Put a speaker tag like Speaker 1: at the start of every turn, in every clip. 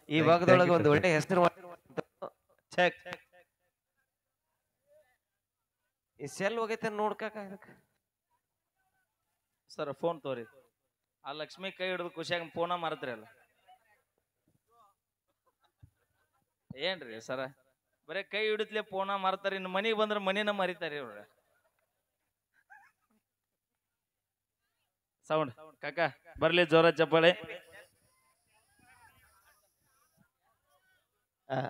Speaker 1: ಈ ಭಾಗದೊಳಗೆ ಒಂದು ಒಳ್ಳೆ ಹೆಸರು ಚೆಕ್ ಈ ಸೆಲ್ ಹೋಗೈತೆ ನೋಡ್ಕಾಕ
Speaker 2: ಸರ್ ಫೋನ್ ತೋರಿ ಆ ಲಕ್ಷ್ಮಿ ಕೈ ಹಿಡಿದು ಖುಷಿಯಾಗಿ ಫೋನ ಮಾರತ್ರಿ ಅಲ್ಲ ಏನ್ರಿ ಸರ ಬರೇ ಕೈ ಹಿಡಿದ್ಲೆ ಫೋನ ಮಾರ್ತಾರ ಇನ್ನು ಮನಿಗೆ ಬಂದ್ರೆ ಮನಿನ ಮರಿತಾರಿ ಅವ್ರ ಸೌಂಡ್ ಕಾಕ ಬರ್ಲಿ ಜೋರ ಚಪ್ಪಾಳೆ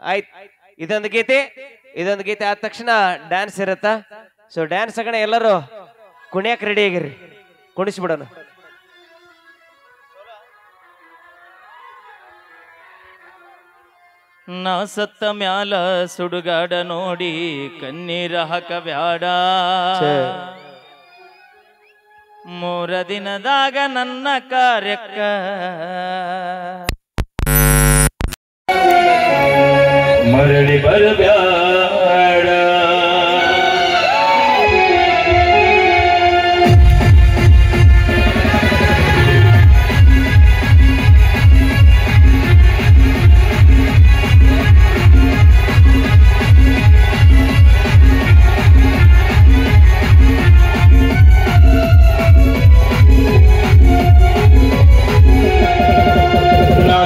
Speaker 1: ಆಯ್ತು ಇದೊಂದು ಗೀತೆ ಆದ ತಕ್ಷಣ ಡ್ಯಾನ್ಸ್ ಇರತ್ತ ಸೊ ಡ್ಯಾನ್ಸ್ ಆಗಣ ಎಲ್ಲರೂ ಕುಣಿಯಕ್ ರೆಡಿ ಆಗಿರಿ ಕುಣಿಸ್ಬಿಡೋಣ
Speaker 2: ನಾ ಸತ್ತ ಮ್ಯಾಲ ಸುಡುಗಾಡ ನೋಡಿ ಕಣ್ಣೀರ ಹಾಕಬ್ಯಾಡ ಮೂರ ದಿನದಾಗ ನನ್ನ ಕಾರ್ಯಕ್ಕ ಮರಳಿ ಬರಬ್ಯಾಡ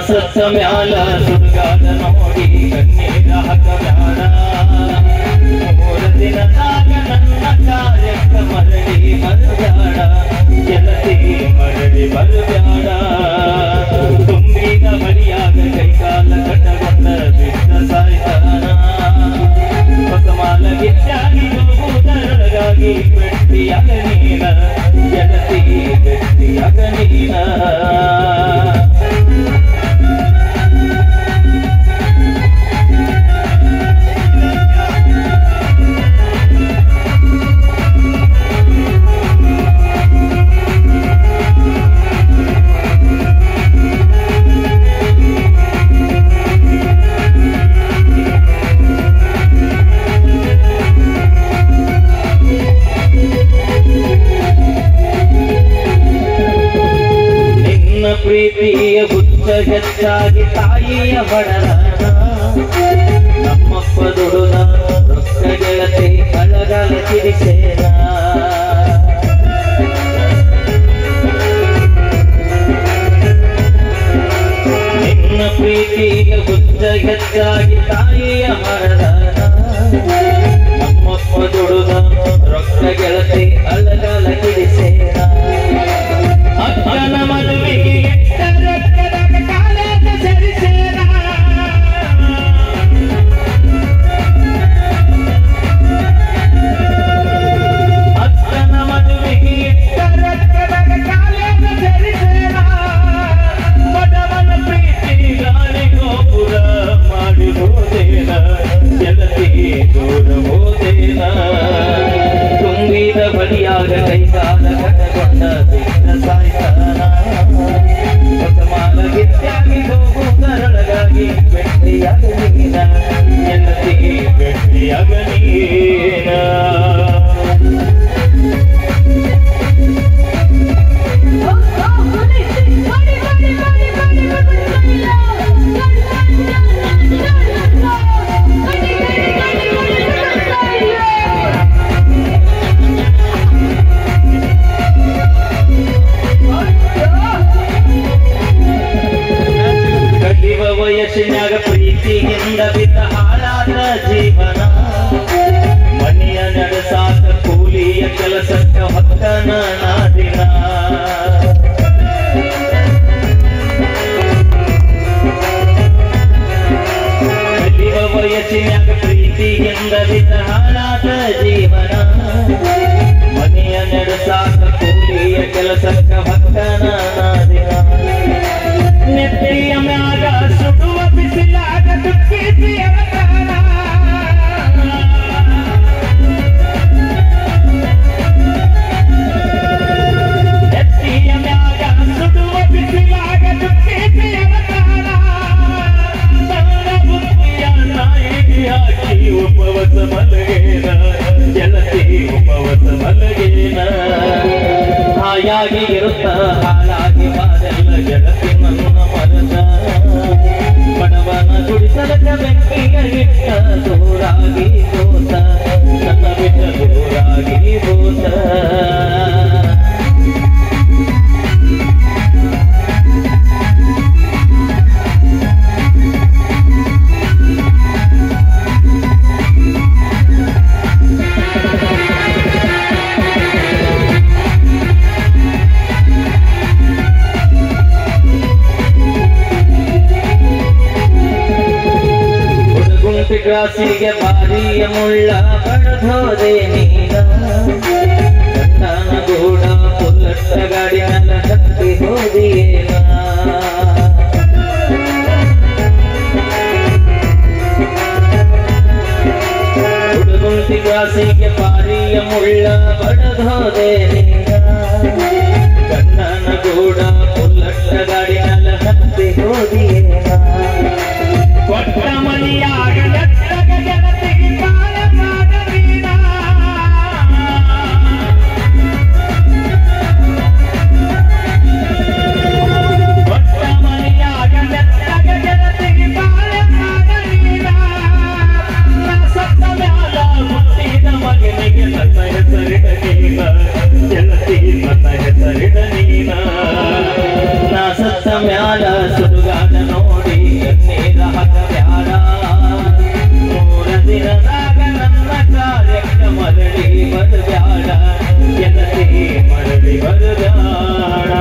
Speaker 2: ಸತ್ತ ಮ್ಯಾಲ ಸುಡುಗಾಡ ನೋಡಿ ಕಣ್ಣೀರ ಹಾಕಬ್ಯಾಡ ಮೂರ ದಿನದಾಗ ನನ್ನ ಕಾರ್ಯಕ್ಕ ಮರಳಿ ಬರಬ್ಯಾಡ ಗೆಳತಿ ಮರಳಿ ಬರಬ್ಯಾಡ ತುಂಬಿದ ಬಳಿಯಾಗ ಕೈಕಾಲ ಕಟ್ಟಗೊಂಡ ಬಿಟ್ಟ ಸಾಯ್ತಾನ ಹೊಸ ಮಾಲ ಗಿಟ್ಟಾಗಿ ಹೋಗುವುದರೊಳಗಾಗಿ ಬೆಟ್ಟಿಯಾಗ ನೀನ ಗೆಳತಿ ಬೆಟ್ಟಿಯಾಗ ನೀನ ಪ್ರೀತಿಯ ಹುಚ್ಚ ಹೆಚ್ಚಾಗಿ ತಾಯಿಯ ಬಡದಾನ ನಮ್ಮಪ್ಪ ದುಡುದ ರೊಕ್ಕ ಗೆಳತಿ ಕಳಗಾಲ ಕಿರಿಸೇನ ನಿನ್ನ ಪ್ರೀತಿಯ ಹುಚ್ಚ ಹೆಚ್ಚಾಗಿ ತಾಯಿಯ ಬಡದಾನ ನಮ್ಮಪ್ಪ ದುಡುದ ರೊಕ್ಕ ಗೆಳತಿ ಕಳಗಾಲ ಕಿರಿಸೇನ ಅಕ್ಕನ ಮದುವೆಗೆ ರೊಕ್ಕದಾಗ ಕಾಲೇಜ ಸರಿಸೇನ ಅಕ್ಕನ ಮದುವೆಗೆ ರೊಕ್ಕದಾಗ ಕಾಲೇಜ ಸರಿಸೇನ ಬಡವನ ಪ್ರೀತಿ ಗಾಳಿ ಗೋಪುರ ಮಾಡಿ ಹೋದೇನ ಗೆಳತಿಗೆ ದೂರ ಹೋದೇನ ತುಂಬಿದ ಬಳಿಯಾಗ ಕೈಕಾಲ ಕಟ್ಟಗೊಂಡ ಬಿಟ್ಟ ಸಾಯ್ತಾನ ಹೊಸ ಮಾಲ ಗಿಟ್ಟಾಗಿ ಹೋಗುವುದರೊಳಗಾಗಿ ಬೆಟ್ಟಿಯಾಗ ನೀನ ಗೆಳತಿಗೆ ಬೆಟ್ಟಿಯಾಗ ನೀನ ವಯಸ್ಸಿನಾಗ ಪ್ರೀತಿಯಿಂದ ಬಿದ್ದ ಹಾಳಾದ ಜೀವನ ಮನೆಯ ನಡೆಸಾಕ ಕೂಲಿಯ ಕೆಲಸಕ್ಕ ಹೊತ್ತನ ನಾದಿನ ಕಲಿಯುವ ವಯಸ್ಸಿನಾಗ ಪ್ರೀತಿಯಿಂದ ಬಿದ್ದ ಹಾಳಾದ ಜೀವನ ಮನೆಯ ನಡೆಸಾಕ ಕೂಲಿಯ ಕೆಲಸಕ್ಕ ಹೊತ್ತನ ನಾದಿನ ನೆತ್ತಿಯ ಮ್ಯಾಗ ಸುಡುವ ಬಿಸಿಲಾಗ ದುಃಖಿಸಿಯ ನೆತ್ತಿಯ ಮ್ಯಾಗ ಸುಡುವ ಬಿಸಿಲಾಗ ದುಃಖಿಸಿಯ ಬುದ್ಧಿಯ ನಾಯಿಗೆ ಹಾಕಿ ಉಪವಸ ಮಲಗೇನ ಗೆಳತಿ ಉಪವಸ ಮಲಗೇನ ಹಾಯಾಗಿ ಇರುತ್ತ
Speaker 3: ಬೆಂಕಿಯ ಇಟ್ಟ ದೂರಾಗಿ ಹೋತ ನನ್ನ ಬಿಟ್ಟ ದೂರಾಗಿ ಹೋತ ರಾಸಿಗೆ ಬಾರಿಯ ಮುಳ್ಳ ಬಡದೋದೆ ನೀನ ನನ್ನ ಗೂಡ ಪುಲ್ಲಟ್ಟ ಗಾಡಿ ನನ್ನ ಕತ್ತಿ ಹೋದಿಯೇನ ಹುಡುಗುಂಟಿ ರಾಸಿಗೆ ಬಾರಿಯ ಮುಳ್ಳ ಬಡದೋದೆ ನೀನ ನನ್ನ ಗೂಡ ಪುಲ್ಲಟ್ಟ ಗಾಡಿ ನನ್ನ ಕತ್ತಿ ಹೋದಿಯೇನ ಕೊಟ್ಟ ಮನಿಯಾಗ ಎತ್ತಗ ಜನತೆಗೆ ಕಾಲ ಮಾಡವೀರ ಕೊಟ್ಟ ಮನಿಯಾಗ ಎತ್ತಗ ಜನತೆಗೆ ಕಾಲ ಮಾಡವೀರ ಸತ್ತ ಮ್ಯಾಲ ಹುಟ್ಟಿದ ಮಗನಿಗೆ ನನ್ನ ಹೆಸರಿಡ ನೀನ ಜನತೆಗೆ ನನ್ನ ಹೆಸರಿಡ ನೀನ ನಾ ಸತ್ತ ಮ್ಯಾಲ ಸುಡುಗಾಡ ನೋಡಿ ನೀರ ಹಗಬ್ಯಾಡ ಮೂರ ದಿನದಾಗ ನನ್ನ ಕಾರ್ಯಕ್ಕೆ ಮರಳಿ ಬರಬ್ಯಾಡ ಜನತೆ ಮರಳಿ ಬರಬ್ಯಾಡ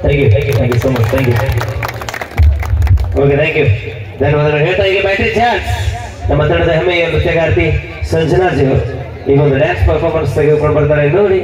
Speaker 3: thank you so much thank you okay thank you ಧನ್ಯವಾದಗಳು ಹೇಳ್ತಾ ಈಗ ಬ್ಯಾಟರಿ ಚಾನ್ಸ್ ನಮ್ಮ ತಂಡದ ಹೆಮ್ಮೆಯ ನೃತ್ಯಗಾರ್ತಿ ಸಂಜನಾ ಜಿ ಈಗ ಒಂದು ಡ್ಯಾನ್ಸ್ ಪರ್ಫಾರ್ಮೆನ್ಸ್ ತೆಗೆದುಕೊಂಡು ಬರ್ತಾರೆ ನೋಡಿ.